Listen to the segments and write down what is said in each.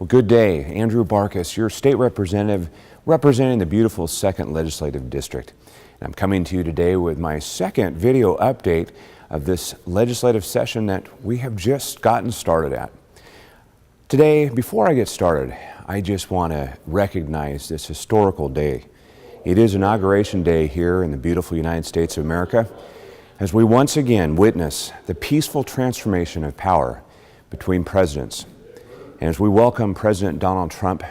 Well, good day. Andrew-Barkis, your state representative representing the beautiful 2nd Legislative District. And I'm coming to you today with my second video update of this legislative session that we have just gotten started at. Today, before I get started, I just want to recognize this historical day. It is Inauguration Day here in the beautiful United States of America, as we once again witness the peaceful transformation of power between presidents. And as we welcome President Donald Trump,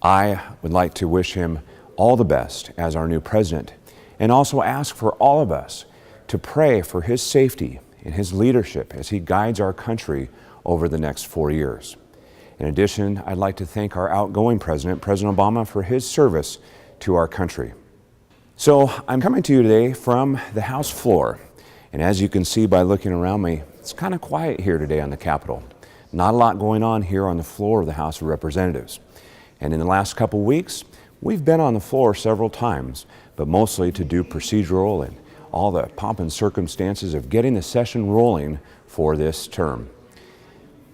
I would like to wish him all the best as our new president, and also ask for all of us to pray for his safety and his leadership as he guides our country over the next 4 years. In addition, I'd like to thank our outgoing president, President Obama, for his service to our country. So I'm coming to you today from the House floor, and as you can see by looking around me, it's kind of quiet here today on the Capitol. Not a lot going on here on the floor of the House of Representatives. And in the last couple weeks, we've been on the floor several times, but mostly to do procedural and all the pomp and circumstances of getting the session rolling for this term.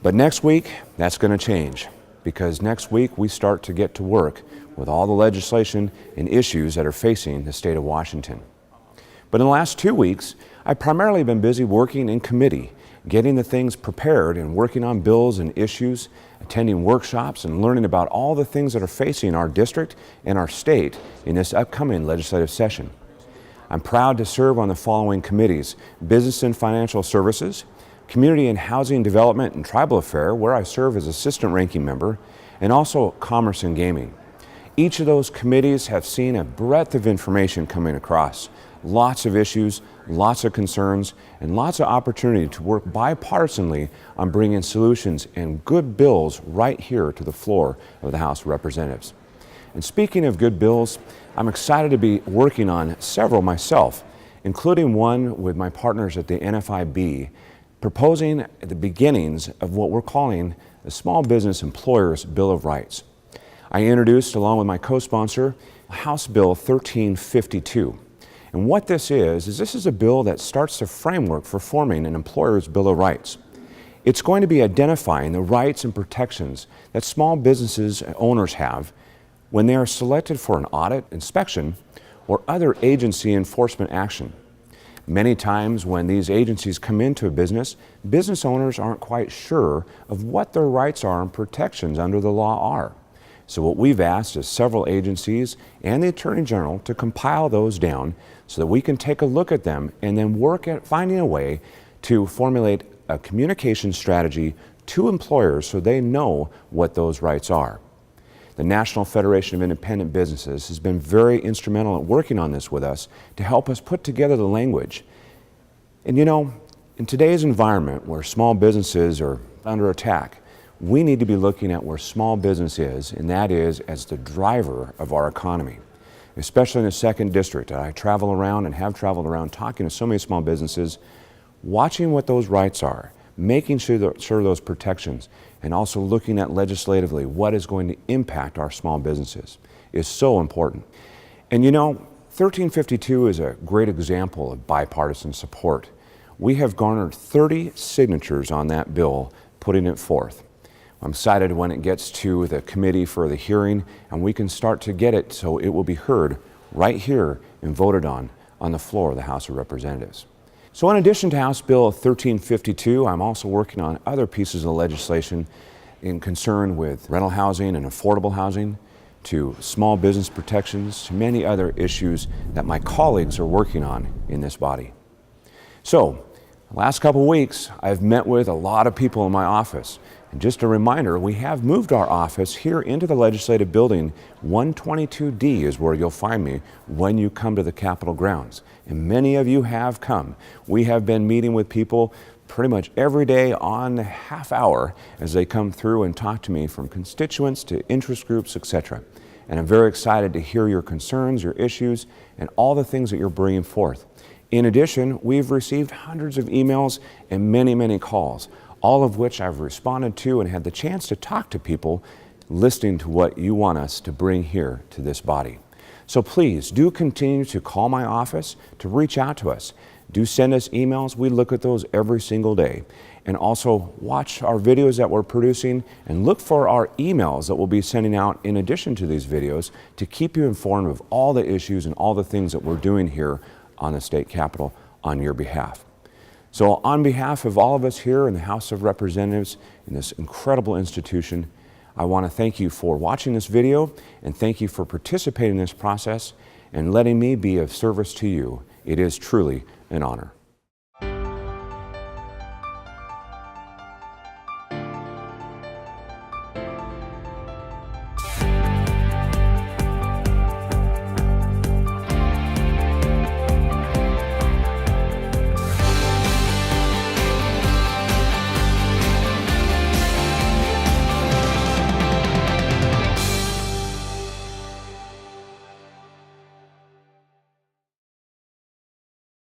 But next week, that's going to change, because next week we start to get to work with all the legislation and issues that are facing the state of Washington. But in the last 2 weeks, I've primarily been busy working in committee, getting the things prepared and working on bills and issues, attending workshops and learning about all the things that are facing our district and our state in this upcoming legislative session. I'm proud to serve on the following committees: Business and Financial Services, Community and Housing Development and Tribal Affairs, where I serve as Assistant Ranking Member, and also Commerce and Gaming. Each of those committees have seen a breadth of information coming across, lots of issues, lots of concerns, and lots of opportunity to work bipartisanly on bringing solutions and good bills right here to the floor of the House of Representatives. And speaking of good bills, I'm excited to be working on several myself, including one with my partners at the NFIB, proposing the beginnings of what we're calling the Small Business Employers Bill of Rights. I introduced, along with my co-sponsor, House Bill 1352. And what this is a bill that starts the framework for forming an employer's Bill of Rights. It's going to be identifying the rights and protections that small businesses owners have when they are selected for an audit, inspection, or other agency enforcement action. Many times when these agencies come into a business owners aren't quite sure of what their rights are and protections under the law are. So what we've asked is several agencies and the Attorney General to compile those down so that we can take a look at them and then work at finding a way to formulate a communication strategy to employers so they know what those rights are. The National Federation of Independent Businesses has been very instrumental at working on this with us to help us put together the language. And you know, in today's environment where small businesses are under attack, we need to be looking at where small business is, and that is as the driver of our economy. Especially in the 2nd District, I travel around and have traveled around talking to so many small businesses, watching what those rights are, making sure those protections, and also looking at legislatively what is going to impact our small businesses is so important. And you know, 1352 is a great example of bipartisan support. We have garnered 30 signatures on that bill, putting it forth. I'm excited when it gets to the committee for the hearing and we can start to get it so it will be heard right here and voted on the floor of the House of Representatives. So in addition to House Bill 1352, I'm also working on other pieces of legislation in concern with rental housing and affordable housing, to small business protections, to many other issues that my colleagues are working on in this body. So, the last couple of weeks, I've met with a lot of people in my office. And just a reminder, we have moved our office here into the legislative building. 122D is where you'll find me when you come to the Capitol grounds. And many of you have come. We have been meeting with people pretty much every day on a half hour as they come through and talk to me, from constituents to interest groups, etc. And I'm very excited to hear your concerns, your issues, and all the things that you're bringing forth. In addition, we've received hundreds of emails and many calls, all of which I've responded to and had the chance to talk to people listening to what you want us to bring here to this body. So please do continue to call my office, to reach out to us. Do send us emails. We look at those every single day. And also watch our videos that we're producing and look for our emails that we'll be sending out in addition to these videos to keep you informed of all the issues and all the things that we're doing here on the state capitol on your behalf. So on behalf of all of us here in the House of Representatives in this incredible institution, I want to thank you for watching this video and thank you for participating in this process and letting me be of service to you. It is truly an honor.